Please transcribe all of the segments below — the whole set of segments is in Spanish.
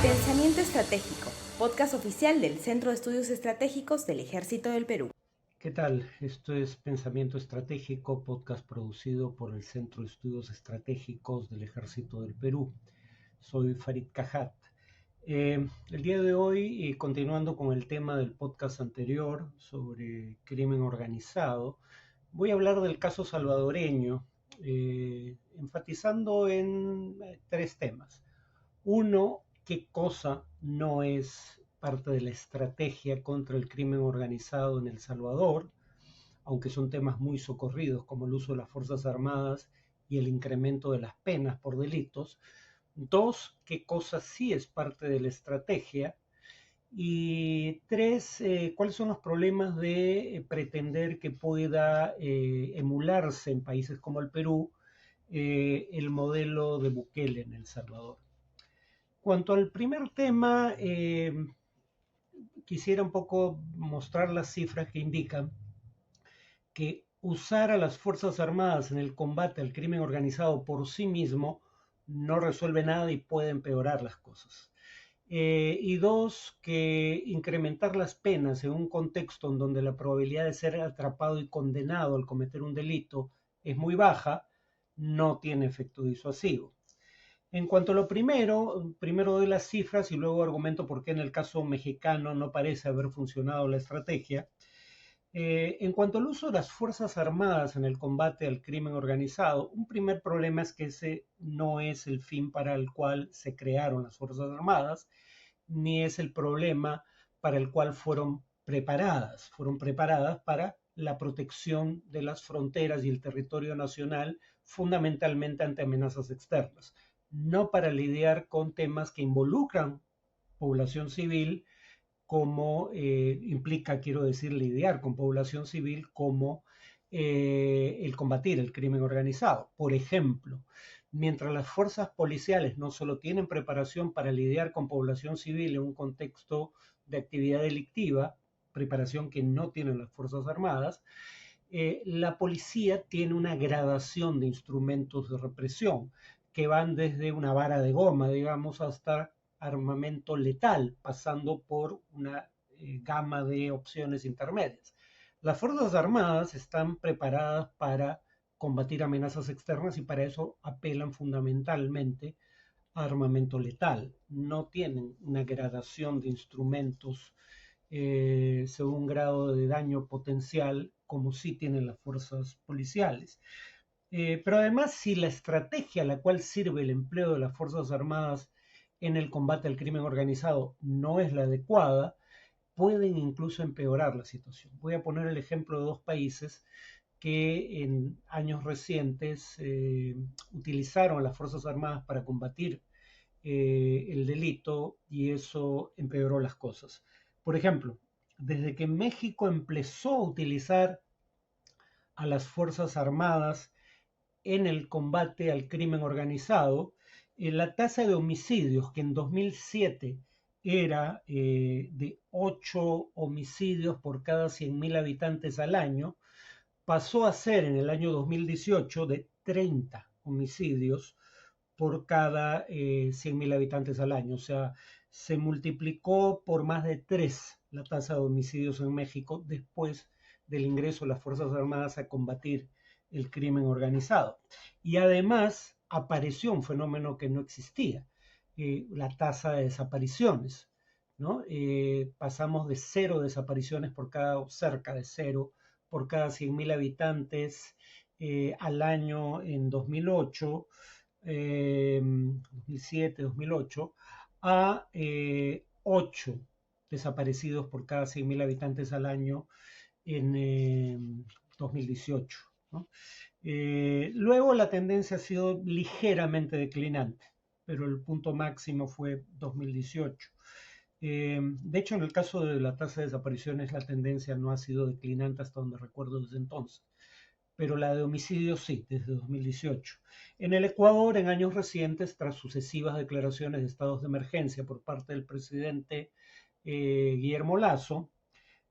Pensamiento Estratégico, podcast oficial del Centro de Estudios Estratégicos del Ejército del Perú. ¿Qué tal? Esto es Pensamiento Estratégico, podcast producido por el Centro de Estudios Estratégicos del Ejército del Perú. Soy Farid Cajat. El día de hoy, continuando con el tema del podcast anterior sobre crimen organizado, voy a hablar del caso salvadoreño, enfatizando en tres temas. Uno, qué cosa no es parte de la estrategia contra el crimen organizado en El Salvador, aunque son temas muy socorridos como el uso de las Fuerzas Armadas y el incremento de las penas por delitos. Dos, qué cosa sí es parte de la estrategia. Y tres, cuáles son los problemas de pretender que pueda emularse en países como el Perú el modelo de Bukele en El Salvador. Cuanto al primer tema, quisiera un poco mostrar las cifras que indican que usar a las Fuerzas Armadas en el combate al crimen organizado por sí mismo no resuelve nada y puede empeorar las cosas. Y dos, que incrementar las penas en un contexto en donde la probabilidad de ser atrapado y condenado al cometer un delito es muy baja, no tiene efecto disuasivo. En cuanto a lo primero doy las cifras y luego argumento por qué en el caso mexicano no parece haber funcionado la estrategia. En cuanto al uso de las Fuerzas Armadas en el combate al crimen organizado, un primer problema es que ese no es el fin para el cual se crearon las Fuerzas Armadas, ni es el problema para el cual fueron preparadas. Fueron preparadas para la protección de las fronteras y el territorio nacional, fundamentalmente ante amenazas externas, no para lidiar con temas que involucran población civil, como implica, quiero decir, lidiar con población civil como el combatir el crimen organizado. Por ejemplo, mientras las fuerzas policiales no solo tienen preparación para lidiar con población civil en un contexto de actividad delictiva, preparación que no tienen las Fuerzas Armadas, la policía tiene una gradación de instrumentos de represión que van desde una vara de goma, digamos, hasta armamento letal, pasando por una gama de opciones intermedias. Las Fuerzas Armadas están preparadas para combatir amenazas externas y para eso apelan fundamentalmente a armamento letal. No tienen una gradación de instrumentos según grado de daño potencial, como sí tienen las fuerzas policiales. Pero además, si la estrategia a la cual sirve el empleo de las Fuerzas Armadas en el combate al crimen organizado no es la adecuada, pueden incluso empeorar la situación. Voy a poner el ejemplo de dos países que en años recientes utilizaron a las Fuerzas Armadas para combatir el delito y eso empeoró las cosas. Por ejemplo, desde que México empezó a utilizar a las Fuerzas Armadas en el combate al crimen organizado, la tasa de homicidios, que en 2007 era de 8 homicidios por cada 100.000 habitantes al año, pasó a ser en el año 2018 de 30 homicidios por cada 100.000 habitantes al año. O sea, se multiplicó por más de 3 la tasa de homicidios en México después del ingreso de las Fuerzas Armadas a combatir el crimen organizado. Y además apareció un fenómeno que no existía, la tasa de desapariciones. ¿No? Pasamos de 0 desapariciones por cada, cerca de 0, por cada 100.000 habitantes al año en 2008, 2007, 2008, a 8 desaparecidos por cada 100.000 habitantes al año en 2018. ¿No? Luego la tendencia ha sido ligeramente declinante, pero el punto máximo fue 2018. De hecho, en el caso de la tasa de desapariciones, la tendencia no ha sido declinante hasta donde recuerdo desde entonces, pero la de homicidios sí, desde 2018. En el Ecuador, en años recientes, tras sucesivas declaraciones de estados de emergencia por parte del presidente Guillermo Lasso,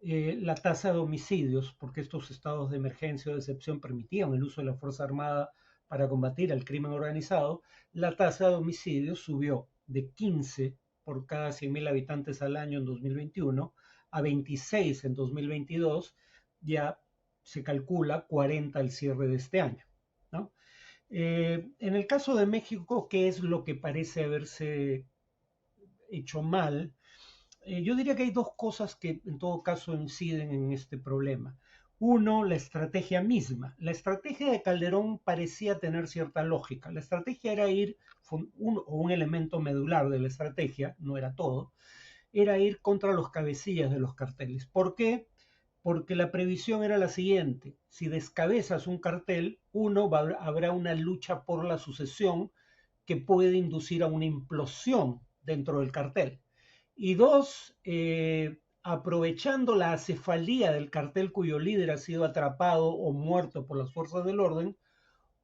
la tasa de homicidios, porque estos estados de emergencia o de excepción permitían el uso de la Fuerza Armada para combatir el crimen organizado, la tasa de homicidios subió de 15 por cada 100.000 habitantes al año en 2021 a 26 en 2022, ya se calcula 40 al cierre de este año, ¿no? En el caso de México, ¿qué es lo que parece haberse hecho mal? Yo diría que hay dos cosas que en todo caso inciden en este problema. Uno, la estrategia misma. La estrategia de Calderón parecía tener cierta lógica. La estrategia era ir, un elemento medular de la estrategia, no era todo, era ir contra los cabecillas de los carteles. ¿Por qué? Porque la previsión era la siguiente: si descabezas un cartel, habrá una lucha por la sucesión que puede inducir a una implosión dentro del cartel. Y dos, aprovechando la acefalía del cartel cuyo líder ha sido atrapado o muerto por las fuerzas del orden,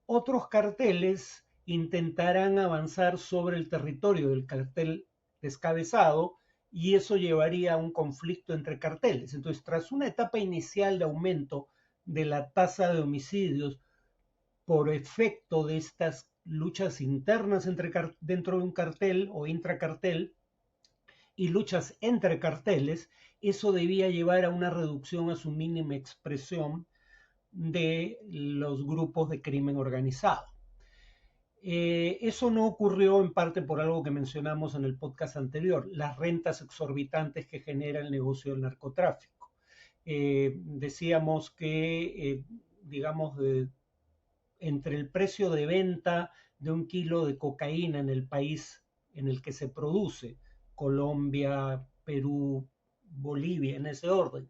otros carteles intentarán avanzar sobre el territorio del cartel descabezado y eso llevaría a un conflicto entre carteles. Entonces, tras una etapa inicial de aumento de la tasa de homicidios por efecto de estas luchas internas dentro de un cartel o intracartel y luchas entre carteles, eso debía llevar a una reducción a su mínima expresión de los grupos de crimen organizado. Eso no ocurrió en parte por algo que mencionamos en el podcast anterior, las rentas exorbitantes que genera el negocio del narcotráfico. Decíamos que, digamos, entre el precio de venta de un kilo de cocaína en el país en el que se produce, Colombia, Perú, Bolivia, en ese orden,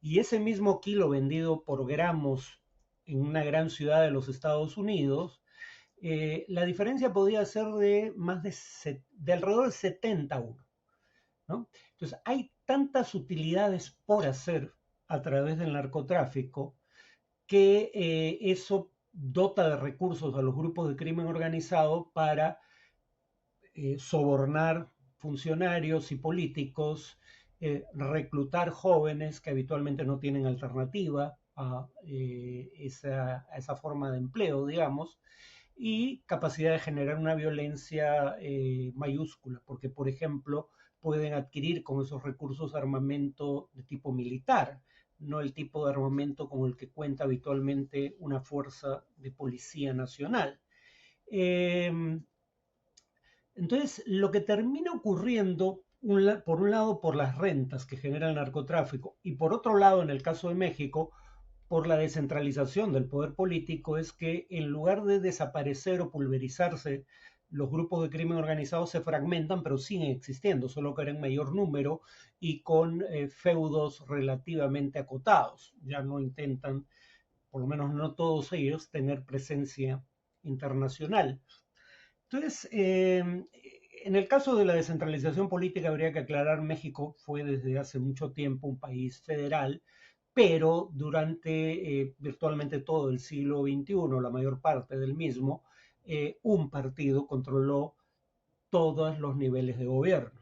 y ese mismo kilo vendido por gramos en una gran ciudad de los Estados Unidos, la diferencia podía ser de alrededor de 70 a 1, ¿no? Entonces, hay tantas utilidades por hacer a través del narcotráfico que eso dota de recursos a los grupos de crimen organizado para sobornar funcionarios y políticos, reclutar jóvenes que habitualmente no tienen alternativa a esa forma de empleo, digamos, y capacidad de generar una violencia mayúscula, porque, por ejemplo, pueden adquirir con esos recursos armamento de tipo militar, no el tipo de armamento con el que cuenta habitualmente una fuerza de policía nacional. Entonces, lo que termina ocurriendo, por un lado, por las rentas que genera el narcotráfico, y por otro lado, en el caso de México, por la descentralización del poder político, es que en lugar de desaparecer o pulverizarse, los grupos de crimen organizado se fragmentan, pero siguen existiendo, solo que en mayor número y con feudos relativamente acotados. Ya no intentan, por lo menos no todos ellos, tener presencia internacional. Entonces, en el caso de la descentralización política, habría que aclarar: México fue desde hace mucho tiempo un país federal, pero durante virtualmente todo el siglo XXI, la mayor parte del mismo, un partido controló todos los niveles de gobierno.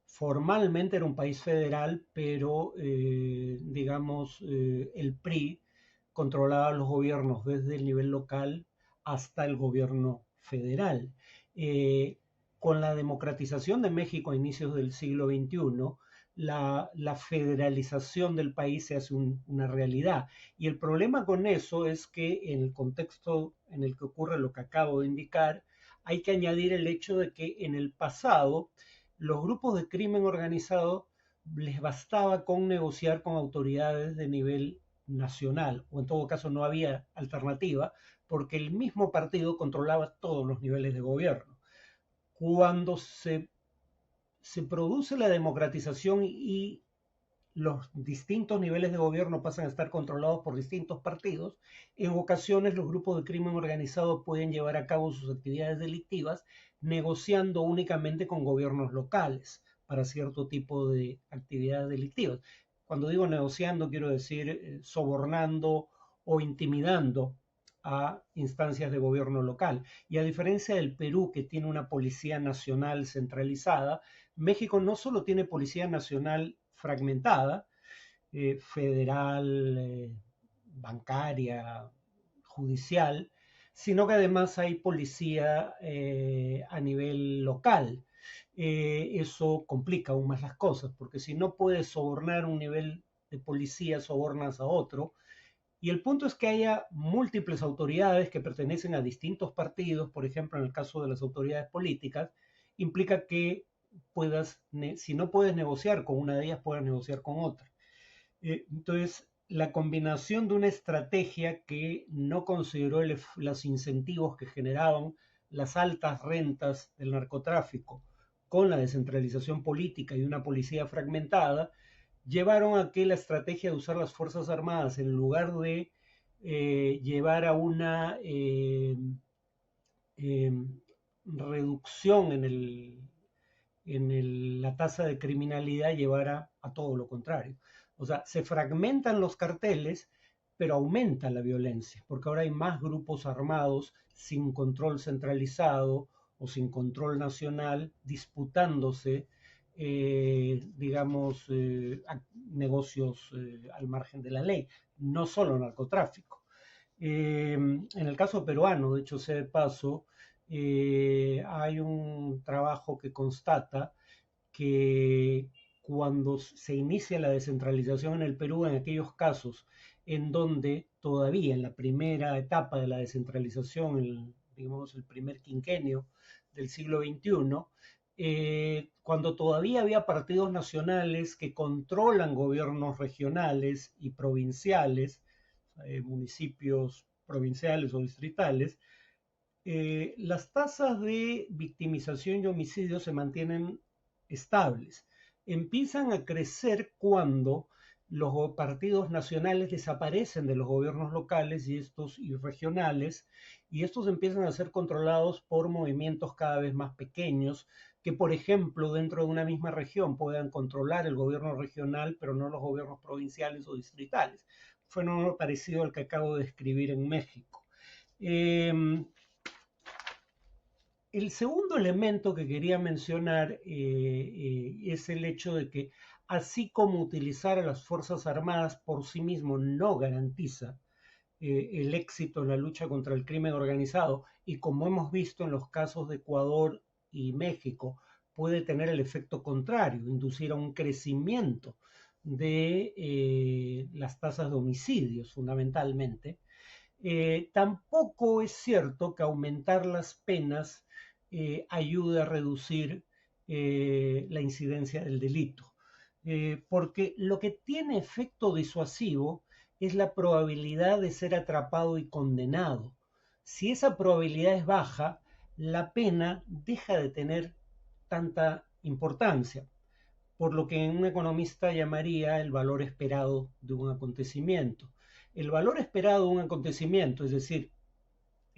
Formalmente era un país federal, pero digamos, el PRI controlaba los gobiernos desde el nivel local hasta el gobierno federal. Eh, con la democratización de México a inicios del siglo XXI, la federalización del país se hace una realidad. Y el problema con eso es que en el contexto en el que ocurre lo que acabo de indicar, hay que añadir el hecho de que en el pasado los grupos de crimen organizado les bastaba con negociar con autoridades de nivel nacional, o en todo caso no había alternativa, porque el mismo partido controlaba todos los niveles de gobierno. Cuando se produce la democratización y los distintos niveles de gobierno pasan a estar controlados por distintos partidos, en ocasiones los grupos de crimen organizado pueden llevar a cabo sus actividades delictivas negociando únicamente con gobiernos locales para cierto tipo de actividades delictivas. Cuando digo negociando, quiero decir sobornando o intimidando a instancias de gobierno local. Y a diferencia del Perú, que tiene una policía nacional centralizada, México no solo tiene policía nacional fragmentada, federal, bancaria, judicial, sino que además hay policía a nivel local. eso complica aún más las cosas, porque si no puedes sobornar un nivel de policía, sobornas a otro. Y el punto es que haya múltiples autoridades que pertenecen a distintos partidos, por ejemplo, en el caso de las autoridades políticas, implica que puedas, si no puedes negociar con una de ellas, puedas negociar con otra. Entonces, la combinación de una estrategia que no consideró los incentivos que generaban las altas rentas del narcotráfico con la descentralización política y una policía fragmentada, llevaron a que la estrategia de usar las Fuerzas Armadas en lugar de llevar a una eh, reducción la tasa de criminalidad, llevara a todo lo contrario. O sea, se fragmentan los carteles, pero aumenta la violencia, porque ahora hay más grupos armados sin control centralizado o sin control nacional, disputándose digamos, negocios al margen de la ley, no solo narcotráfico. En el caso peruano, de hecho, sea de paso, hay un trabajo que constata que cuando se inicia la descentralización en el Perú, en aquellos casos en donde todavía en la primera etapa de la descentralización, digamos el primer quinquenio del siglo XXI, cuando todavía había partidos nacionales que controlan gobiernos regionales y provinciales, municipios provinciales o distritales, las tasas de victimización y homicidio se mantienen estables. Empiezan a crecer cuando los partidos nacionales desaparecen de los gobiernos locales y regionales, y estos empiezan a ser controlados por movimientos cada vez más pequeños, que por ejemplo dentro de una misma región puedan controlar el gobierno regional, pero no los gobiernos provinciales o distritales. Fenómeno parecido al que acabo de describir en México. El segundo elemento que quería mencionar es el hecho de que así como utilizar a las Fuerzas Armadas por sí mismo no garantiza el éxito en la lucha contra el crimen organizado, y como hemos visto en los casos de Ecuador y México, puede tener el efecto contrario, inducir a un crecimiento de las tasas de homicidios fundamentalmente. Tampoco es cierto que aumentar las penas ayude a reducir la incidencia del delito, porque lo que tiene efecto disuasivo es la probabilidad de ser atrapado y condenado. Si esa probabilidad es baja, la pena deja de tener tanta importancia, por lo que un economista llamaría el valor esperado de un acontecimiento. El valor esperado de un acontecimiento, es decir,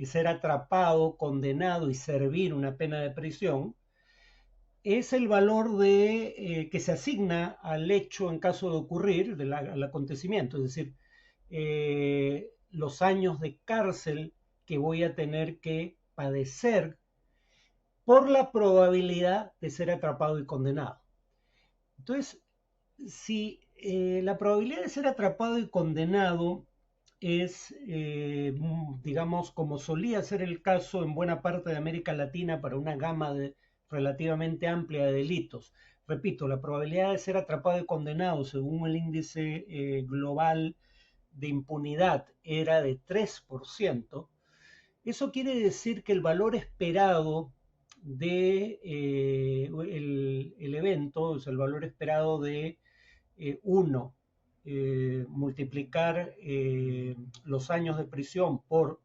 ser atrapado, condenado y servir una pena de prisión, es el valor que se asigna al hecho en caso de ocurrir, al acontecimiento, es decir, los años de cárcel que voy a tener que padecer por la probabilidad de ser atrapado y condenado. Entonces, si la probabilidad de ser atrapado y condenado es, digamos, como solía ser el caso en buena parte de América Latina para una gama relativamente amplia de delitos. Repito, la probabilidad de ser atrapado y condenado según el índice global de impunidad era de 3%. Eso quiere decir que el valor esperado de el evento, o sea, el valor esperado de 1, multiplicar los años de prisión por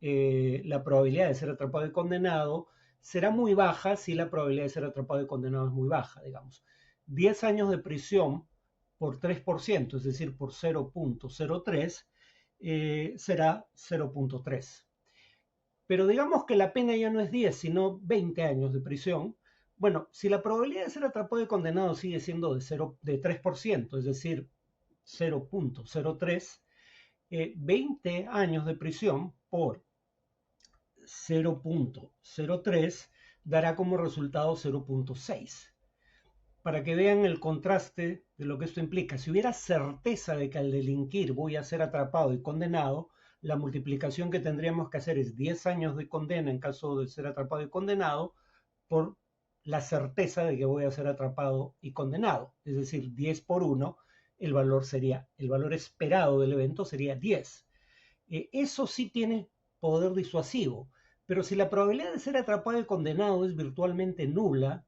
la probabilidad de ser atrapado y condenado, será muy baja si la probabilidad de ser atrapado y condenado es muy baja, digamos. 10 años de prisión por 3%, es decir, por 0.03, será 0.3. Pero digamos que la pena ya no es 10, sino 20 años de prisión. Bueno, si la probabilidad de ser atrapado y condenado sigue siendo de 3%, es decir, 0.03, 20 años de prisión por 0.03 dará como resultado 0.6. Para que vean el contraste de lo que esto implica. Si hubiera certeza de que al delinquir voy a ser atrapado y condenado, la multiplicación que tendríamos que hacer es 10 años de condena en caso de ser atrapado y condenado por la certeza de que voy a ser atrapado y condenado. Es decir, 10 por 1, el valor esperado del evento sería 10. Eso sí tiene poder disuasivo, pero si la probabilidad de ser atrapado y condenado es virtualmente nula,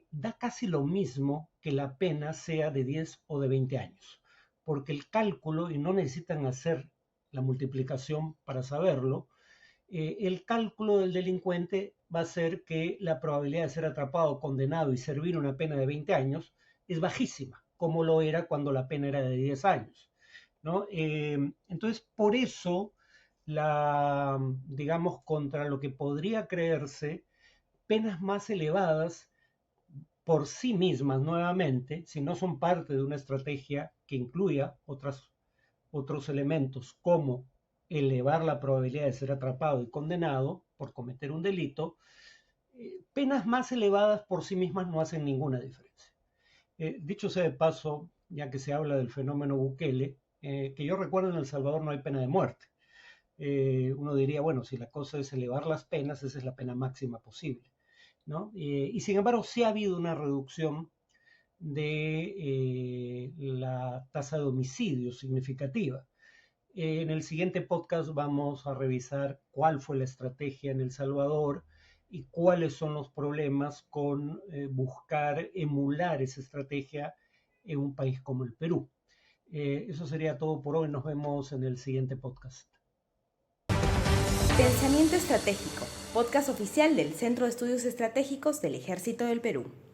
da casi lo mismo que la pena sea de 10 o de 20 años, porque el cálculo, y no necesitan hacer la multiplicación para saberlo, el cálculo del delincuente va a ser que la probabilidad de ser atrapado, condenado y servir una pena de 20 años es bajísima, como lo era cuando la pena era de 10 años, ¿no? Entonces, por eso, digamos, contra lo que podría creerse, penas más elevadas por sí mismas, nuevamente, si no son parte de una estrategia que incluya otros elementos como elevar la probabilidad de ser atrapado y condenado por cometer un delito, penas más elevadas por sí mismas no hacen ninguna diferencia. Dicho sea de paso, ya que se habla del fenómeno Bukele, que yo recuerdo en El Salvador no hay pena de muerte. Uno diría, bueno, si la cosa es elevar las penas, esa es la pena máxima posible, ¿no? Y sin embargo, sí ha habido una reducción de la tasa de homicidio significativa. En el siguiente podcast vamos a revisar cuál fue la estrategia en El Salvador y cuáles son los problemas con buscar emular esa estrategia en un país como el Perú. Eso sería todo por hoy. Nos vemos en el siguiente podcast. Pensamiento Estratégico, podcast oficial del Centro de Estudios Estratégicos del Ejército del Perú.